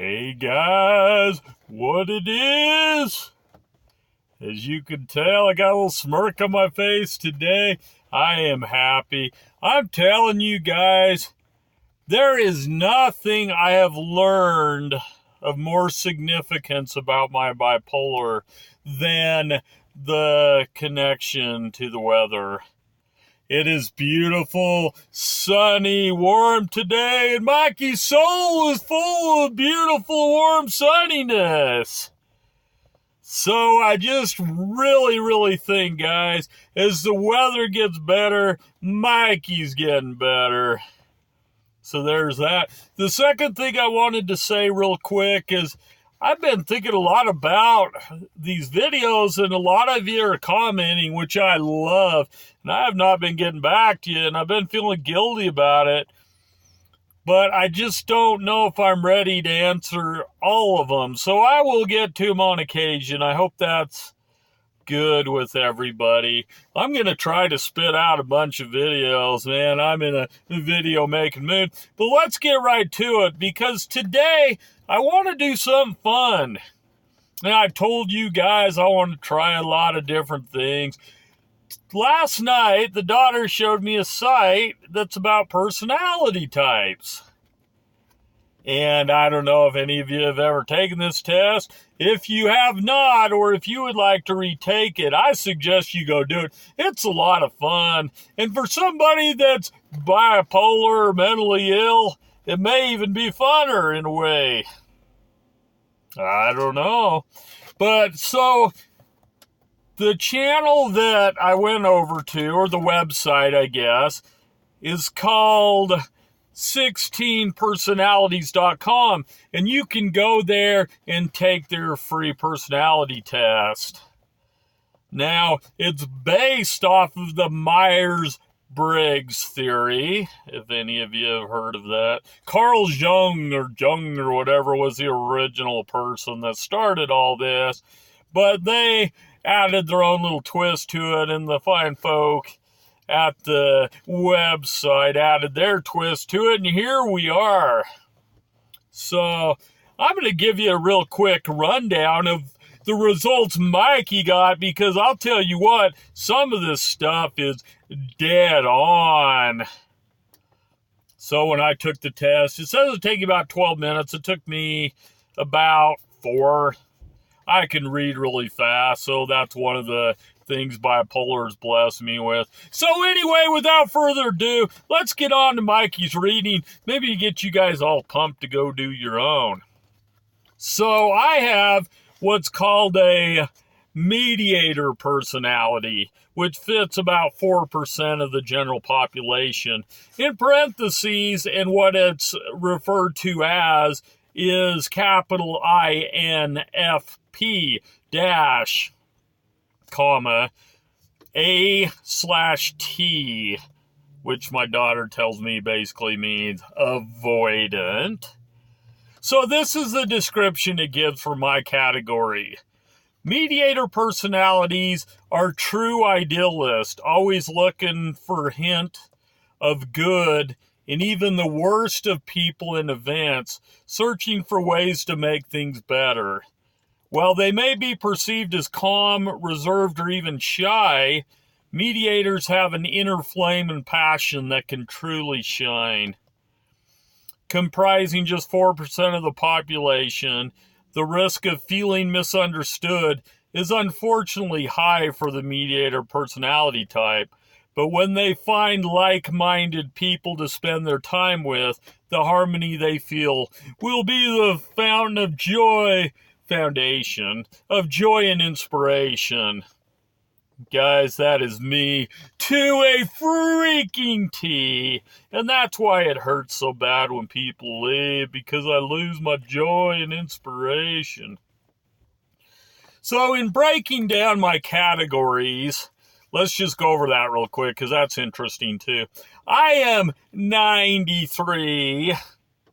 Hey guys, what it is? As you can tell, I got a little smirk on my face today. I am happy. I'm telling you guys, there is nothing I have learned of more significance about my bipolar than the connection to the weather. It is beautiful, sunny, warm today, and Mikey's soul is full of beautiful, warm sunniness. So I just really think, guys, as the weather gets better, Mikey's getting better. So there's that. The second thing I wanted to say real quick is I've been thinking a lot about these videos, and a lot of you are commenting, which I love. And I have not been getting back to you, and I've been feeling guilty about it. But I just don't know if I'm ready to answer all of them. So I will get to them on occasion. I hope that's good with everybody. I'm going to try to spit out a bunch of videos, man. I'm in a video making mood. But let's get right to it, because today I want to do something fun. And I told you guys I want to try a lot of different things. Last night, the daughter showed me a site that's about personality types. And I don't know if any of you have ever taken this test. If you have not, or if you would like to retake it, I suggest you go do it. It's a lot of fun. And for somebody that's bipolar or mentally ill, it may even be funner in a way. I don't know. But so the channel that I went over to, or the website, I guess, is called 16personalities.com, and you can go there and take their free personality test. Now, it's based off of the Myers-Briggs theory, if any of you have heard of that. Carl Jung or whatever was the original person that started all this, but they added their own little twist to it, and the fine folk at the website added their twist to it, and here we are. So I'm going to give you a real quick rundown of the results Mikey got, because I'll tell you what, some of this stuff is dead on. So when I took the test, it says it'd take you about 12 minutes. It took me about 4. I can read really fast, so that's one of the things bipolar's blessed me with. So anyway, without further ado, let's get on to Mikey's reading. Maybe get you guys all pumped to go do your own. So I have what's called a mediator personality, which fits about 4% of the general population. In parentheses, and what it's referred to as is capital INFP dash, comma, A/T, which my daughter tells me basically means avoidant. So this is the description it gives for my category. Mediator personalities are true idealists, always looking for hint of good in even the worst of people and events, searching for ways to make things better. While they may be perceived as calm, reserved, or even shy, mediators have an inner flame and passion that can truly shine. Comprising just 4% of the population, the risk of feeling misunderstood is unfortunately high for the mediator personality type. But when they find like-minded people to spend their time with, the harmony they feel will be the foundation of joy and inspiration. Guys, that is me to a freaking T. And that's why it hurts so bad when people leave, because I lose my joy and inspiration. So in breaking down my categories, let's just go over that real quick, because that's interesting too. I am 93,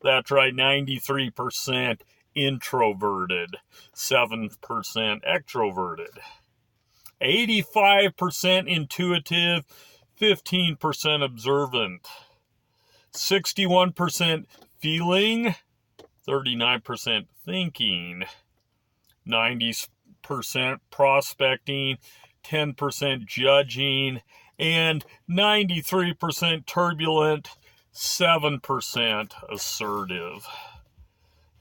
that's right, 93% introverted, 7% extroverted, 85% intuitive, 15% observant, 61% feeling, 39% thinking, 90% prospecting, 10% judging, and 93% turbulent, 7% assertive.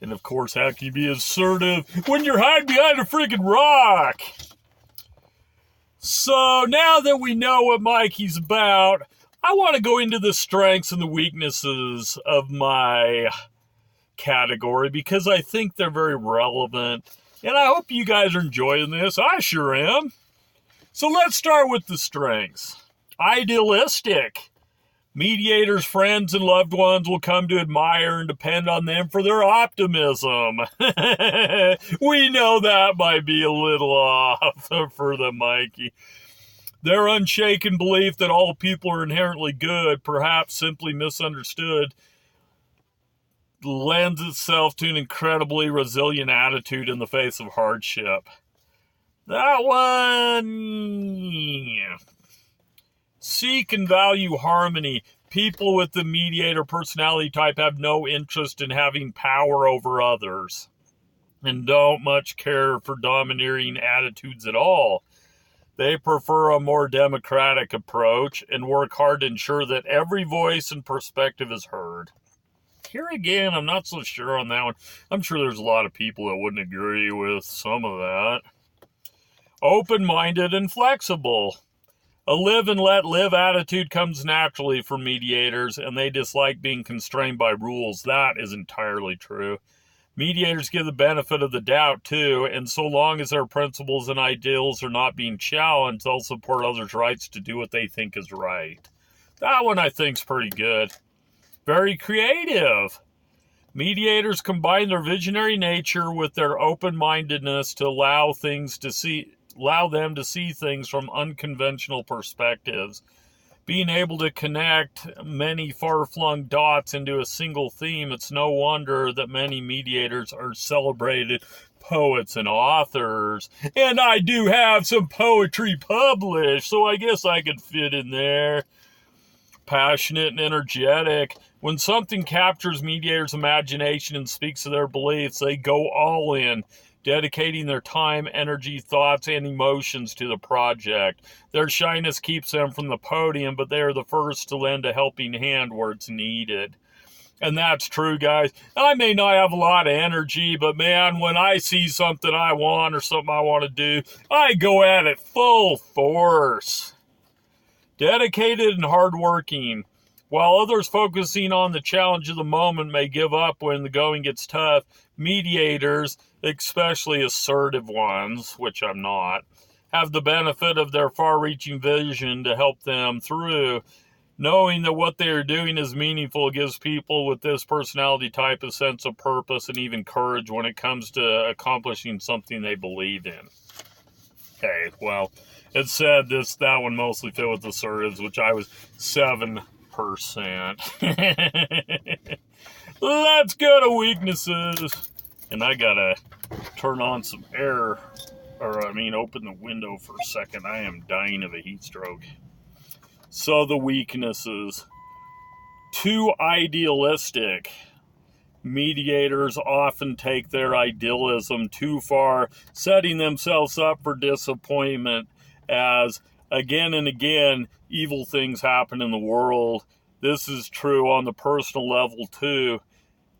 And of course, how can you be assertive when you're hiding behind a freaking rock? So now that we know what Mikey's about, I want to go into the strengths and the weaknesses of my category because I think they're very relevant. And I hope you guys are enjoying this. I sure am. So let's start with the strengths. Idealistic. Mediators, friends, and loved ones will come to admire and depend on them for their optimism. We know that might be a little off for the Mikey. Their unshaken belief that all people are inherently good, perhaps simply misunderstood, lends itself to an incredibly resilient attitude in the face of hardship. That one, yeah. Seek and value harmony. People with the mediator personality type have no interest in having power over others and don't much care for domineering attitudes at all. They prefer a more democratic approach and work hard to ensure that every voice and perspective is heard. Here again, I'm not so sure on that one. I'm sure there's a lot of people that wouldn't agree with some of that. Open-minded and flexible. A live and let live attitude comes naturally for mediators, and they dislike being constrained by rules. That is entirely true. Mediators give the benefit of the doubt, too, and so long as their principles and ideals are not being challenged, they'll support others' rights to do what they think is right. That one I think is pretty good. Very creative. Mediators combine their visionary nature with their open-mindedness to allow them to see things from unconventional perspectives. Being able to connect many far-flung dots into a single theme, it's no wonder that many mediators are celebrated poets and authors. And I do have some poetry published, so I guess I could fit in there. Passionate and energetic. When something captures mediators' imagination and speaks to their beliefs, they go all in, dedicating their time, energy, thoughts, and emotions to the project. Their shyness keeps them from the podium, but they are the first to lend a helping hand where it's needed. And that's true, guys. I may not have a lot of energy, but man, when I see something I want or something I want to do, I go at it full force. Dedicated and hardworking. While others focusing on the challenge of the moment may give up when the going gets tough, mediators, especially assertive ones, which I'm not, have the benefit of their far-reaching vision to help them through. Knowing that what they are doing is meaningful gives people with this personality type a sense of purpose and even courage when it comes to accomplishing something they believe in. Okay, well, it said that one mostly fit with assertives, which I was 7%. Let's go to weaknesses. And I gotta turn on some air, open the window for a second. I am dying of a heat stroke. So the weaknesses. Too idealistic. Mediators often take their idealism too far, setting themselves up for disappointment as, again and again, evil things happen in the world. This is true on the personal level, too,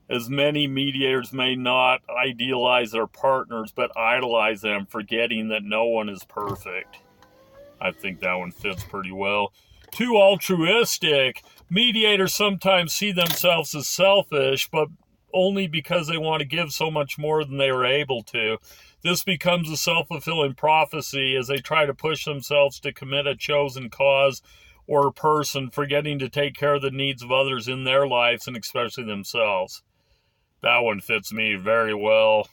as many mediators may not idealize their partners, but idolize them, forgetting that no one is perfect. I think that one fits pretty well. Too altruistic. Mediators sometimes see themselves as selfish, but only because they want to give so much more than they are able to. This becomes a self-fulfilling prophecy as they try to push themselves to commit a chosen cause or person, forgetting to take care of the needs of others in their lives and especially themselves. That one fits me very well.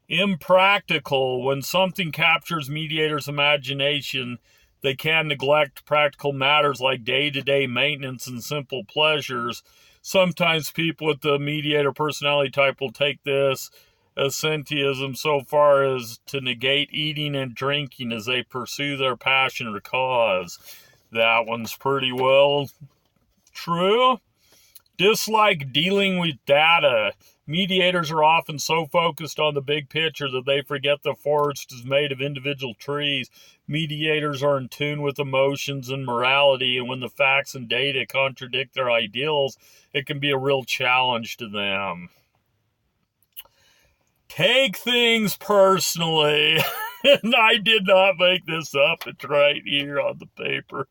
Impractical. When something captures mediators' imagination, they can neglect practical matters like day-to-day maintenance and simple pleasures. Sometimes people with the mediator personality type will take this asceticism so far as to negate eating and drinking as they pursue their passion or cause. That one's pretty well true. Dislike dealing with data. Mediators are often so focused on the big picture that they forget the forest is made of individual trees. Mediators are in tune with emotions and morality, and when the facts and data contradict their ideals, it can be a real challenge to them. Take things personally. And I did not make this up. It's right here on the paper.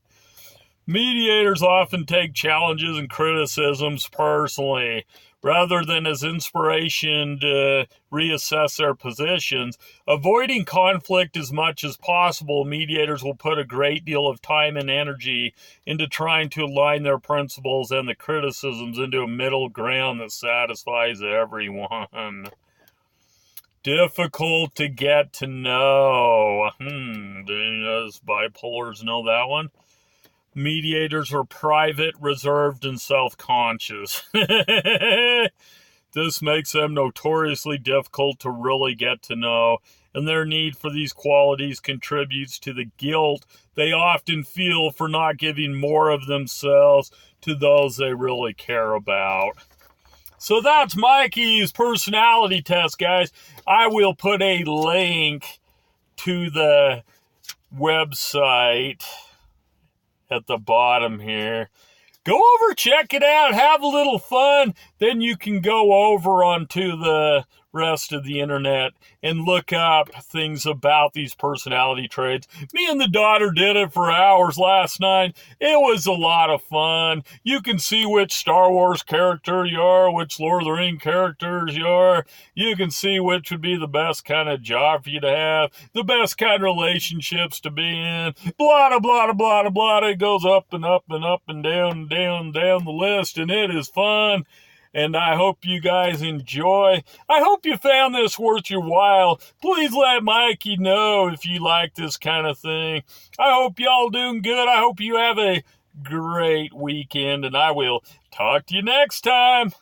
Mediators often take challenges and criticisms personally, rather than as inspiration to reassess their positions. Avoiding conflict as much as possible, mediators will put a great deal of time and energy into trying to align their principles and the criticisms into a middle ground that satisfies everyone. Difficult to get to know. Does bipolars know that one? Mediators are private, reserved, and self-conscious. This makes them notoriously difficult to really get to know, and their need for these qualities contributes to the guilt they often feel for not giving more of themselves to those they really care about. So that's Mikey's personality test, guys. I will put a link to the website at the bottom here. Go over, check it out, have a little fun. Then you can go over onto the rest of the internet and look up things about these personality traits. Me and the daughter did it for hours last night. It was a lot of fun. You can see which Star Wars character you are, which Lord of the Rings characters you are. You can see which would be the best kind of job for you to have, the best kind of relationships to be in, blah, blah, blah, blah, blah. It goes up and up and up and down the list, and it is fun. And I hope you guys enjoy. I hope you found this worth your while. Please let Mikey know if you like this kind of thing. I hope y'all doing good. I hope you have a great weekend, and I will talk to you next time.